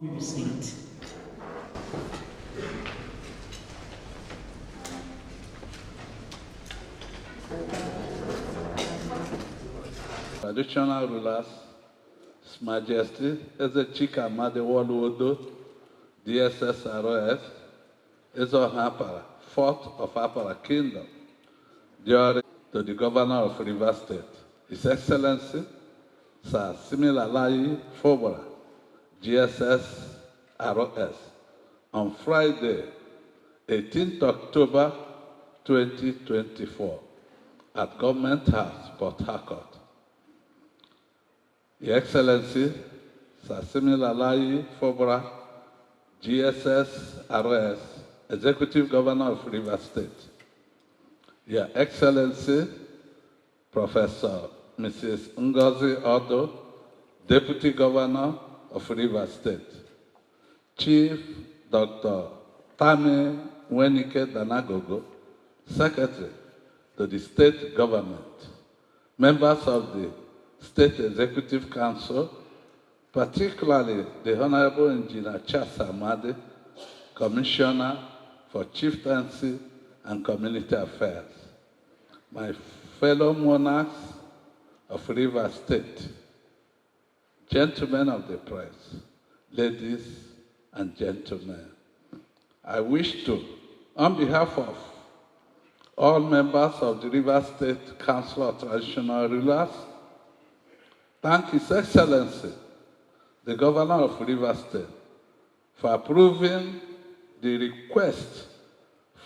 Seat. Traditional rulers, His Majesty, Chike Wodo, DSSRS, Hapara, 4th of Hapara Kingdom, during to the Governor of Rivers State, His Excellency, Sir Siminalayi FUBARA, GSS-RS, on Friday, 18th October 2024, at Government House, Port Harcourt. Your Excellency, Sir Siminalayi FUBARA, GSS-RS, Executive Governor of Rivers State. Your Excellency, Professor Mrs. Ngozi Odo, Deputy Governor of Rivers State. Chief Dr. Tami Wenike Danagogo, Secretary to the State Government. Members of the State Executive Council, particularly the Honorable Engineer Charles Amade, Commissioner for Chieftaincy and Community Affairs. My fellow monarchs of Rivers State, gentlemen of the press, ladies and gentlemen, I wish to, on behalf of all members of the Rivers State Council of Traditional Rulers, thank His Excellency, the Governor of Rivers State, for approving the request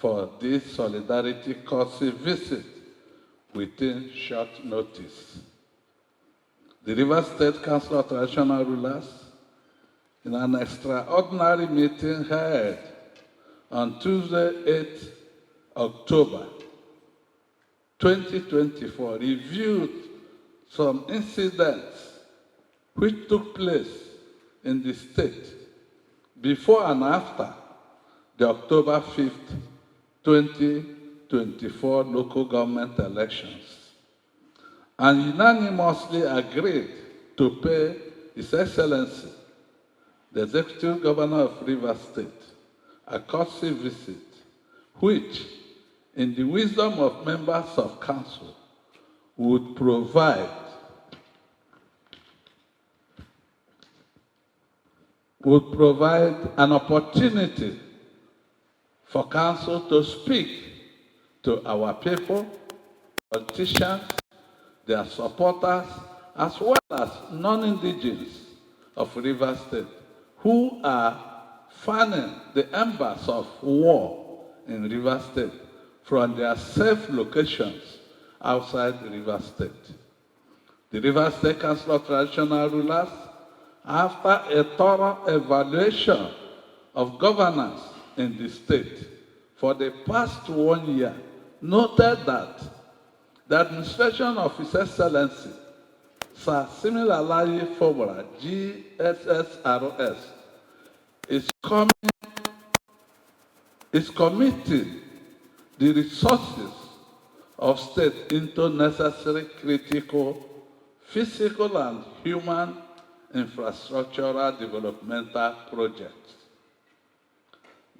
for this solidarity courtesy visit within short notice. The Rivers State Council of Traditional Rulers, in an extraordinary meeting held on Tuesday, 8 October 2024, reviewed some incidents which took place in the state before and after the October 5th, 2024 local government elections, and unanimously agreed to pay His Excellency, the Executive Governor of Rivers State, a courtesy visit, which, in the wisdom of members of council, would provide an opportunity for council to speak to our people, politicians, their supporters, as well as non-indigenous of Rivers State, who are fanning the embers of war in Rivers State from their safe locations outside the Rivers State. The Rivers State Council of Traditional Rulers, after a thorough evaluation of governance in the state for the past 1 year, noted that the administration of His Excellency, Sir Siminalayi FUBARA, GSS-RS, is committing the resources of state into necessary critical physical and human infrastructural developmental projects.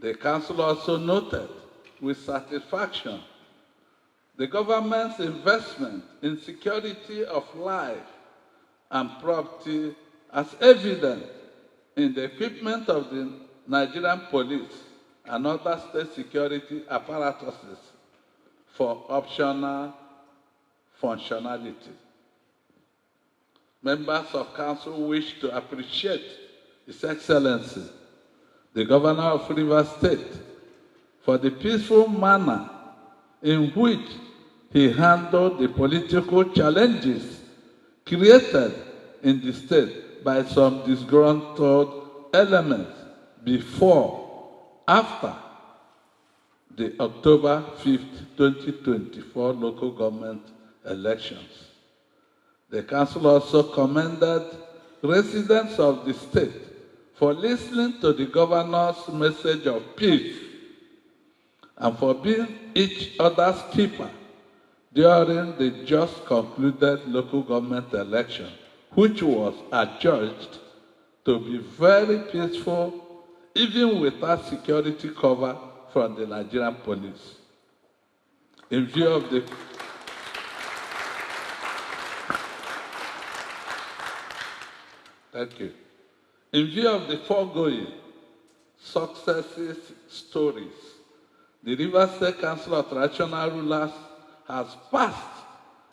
The Council also noted with satisfaction the government's investment in security of life and property as evident in the equipment of the Nigerian police and other state security apparatuses for optional functionality. Members of council wish to appreciate His Excellency, the Governor of Rivers State, for the peaceful manner in which he handled the political challenges created in the state by some disgruntled elements before, after the October 5th, 2024 local government elections. The council also commended residents of the state for listening to the governor's message of peace and for being each other's keeper during the just concluded local government election, which was adjudged to be very peaceful, even without security cover from the Nigerian police. In view of the Thank you. In view of the foregoing successes stories, the Rivers State Council of Traditional Rulers has passed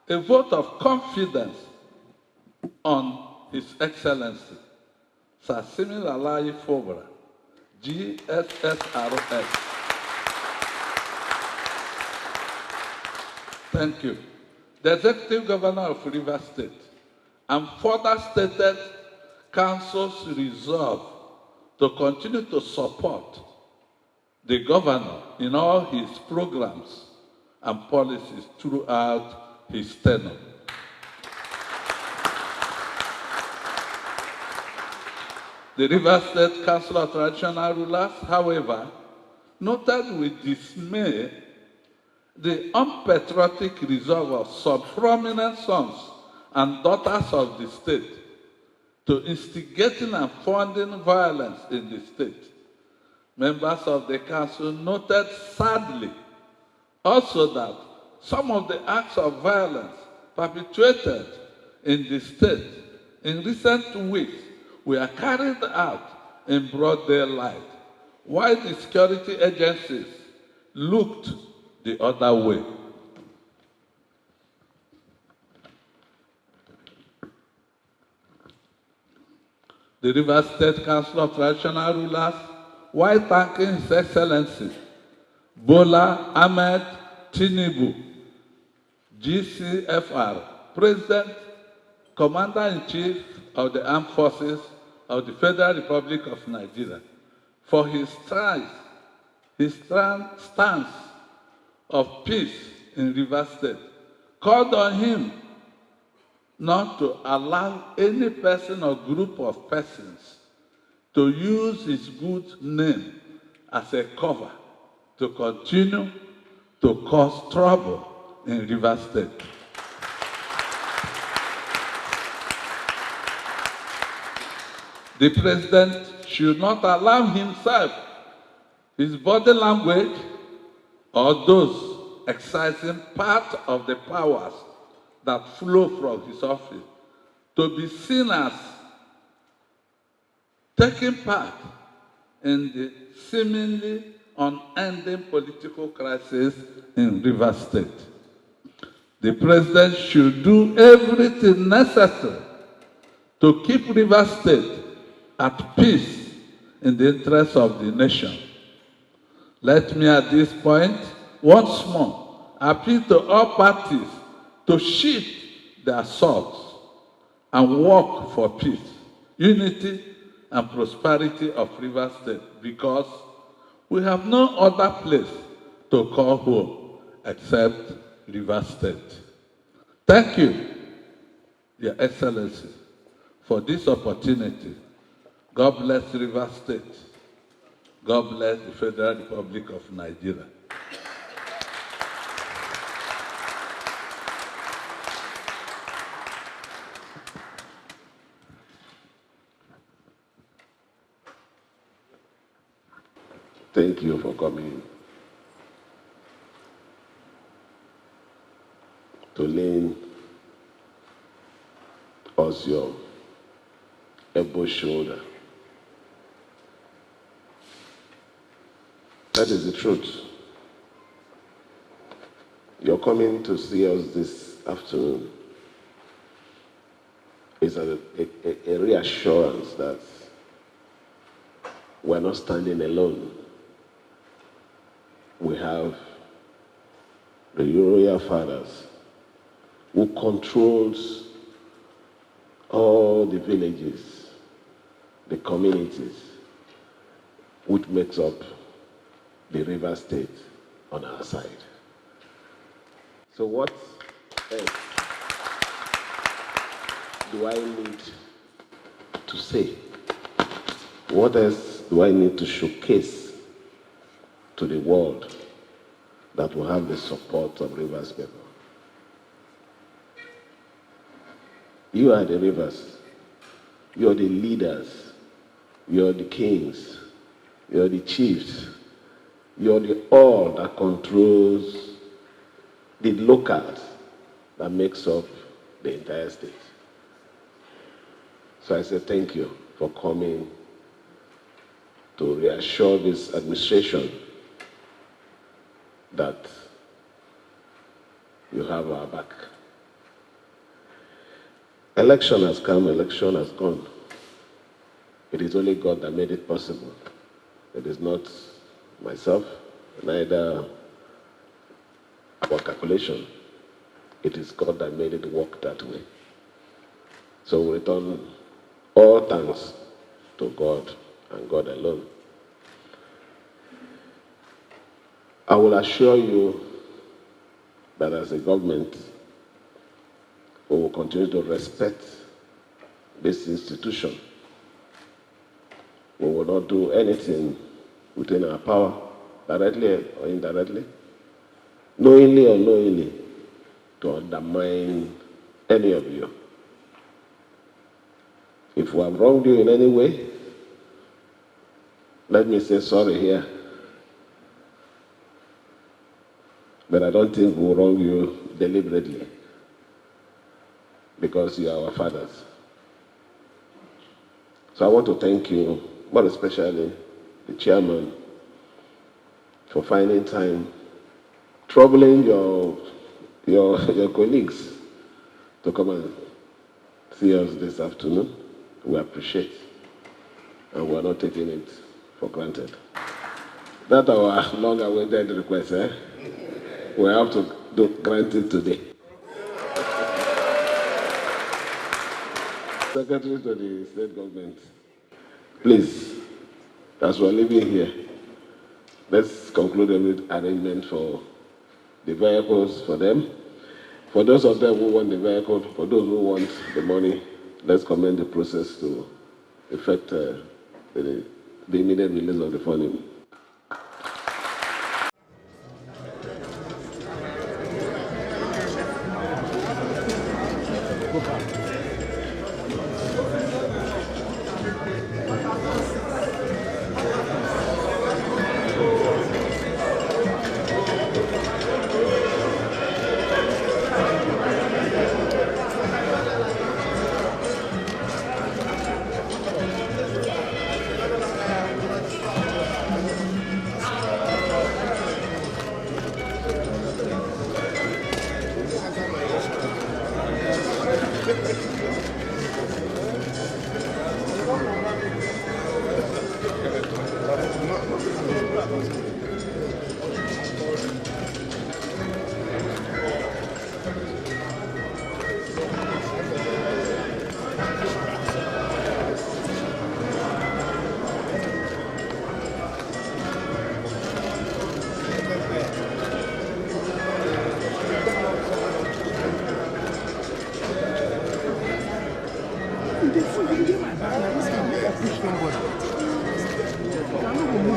a vote of confidence on His Excellency, Sir Siminalayi FUBARA, GSSRS. Thank you. The Executive Governor of Rivers State, and further stated Council's resolve to continue to support the Governor in all his programs and policies throughout his tenure. The Rivers State Council of Traditional Rulers, however, noted with dismay the unpatriotic resolve of some prominent sons and daughters of the state to instigating and funding violence in the state. Members of the council noted sadly also that some of the acts of violence perpetrated in the state in recent weeks were carried out in broad daylight, while the security agencies looked the other way. The Rivers State Council of Traditional Rulers, while thanking His Excellency Bola Ahmed Tinubu, GCFR, President, Commander-in-Chief of the Armed Forces of the Federal Republic of Nigeria, for his stance of peace in Rivers State, called on him not to allow any person or group of persons to use his good name as a cover to continue to cause trouble in Rivers State. The president should not allow himself, his body language, or those exercising part of the powers that flow from his office to be seen as taking part in the seemingly unending political crisis in Rivers State. The president should do everything necessary to keep Rivers State at peace in the interest of the nation. Let me at this point once more appeal to all parties to shift their swords and work for peace, unity, and prosperity of Rivers State, because we have no other place to call home except Rivers State. Thank you, Your Excellency, for this opportunity. God bless Rivers State. God bless the Federal Republic of Nigeria. Thank you for coming to lean us your elbow shoulder. That is the truth. You're coming to see us this afternoon is a reassurance that we're not standing alone. We have the royal fathers who controls all the villages, the communities, which makes up the River State on our side. So what else do I need to say? What else do I need to showcase to the world that will have the support of Rivers people? You are the Rivers. You are the leaders You're the kings. You're the chiefs. You're the all that controls the locals that makes up the entire state. So I say thank you for coming to reassure this administration that you have our back. Election has come, election has gone. It is only God that made it possible. It is not myself, neither our calculation. It is God that made it work that way. So we return all thanks to God and God alone. I will assure you that as a government, we will continue to respect this institution. We will not do anything within our power, directly or indirectly, knowingly or unknowingly, to undermine any of you. If we have wronged you in any way, let me say sorry here. But I don't think we'll wrong you deliberately, because you are our fathers. So I want to thank you, more especially the chairman, for finding time, troubling your colleagues to come and see us this afternoon. We appreciate, and we are not taking it for granted. That's our long-awaited request, eh? We have to grant it today. Secretary to the state government, please, as we're leaving here, let's conclude every arrangement for the vehicles for them. For those of them who want the vehicle, for those who want the money, let's commence the process to effect the immediate release of the funding.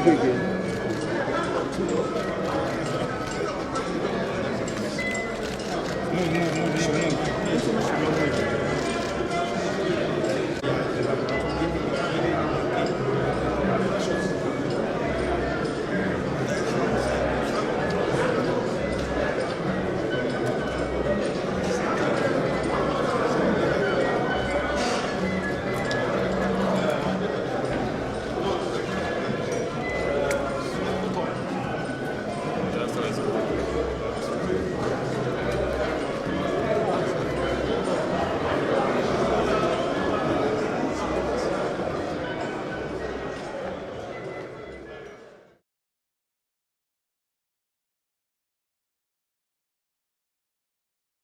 Again.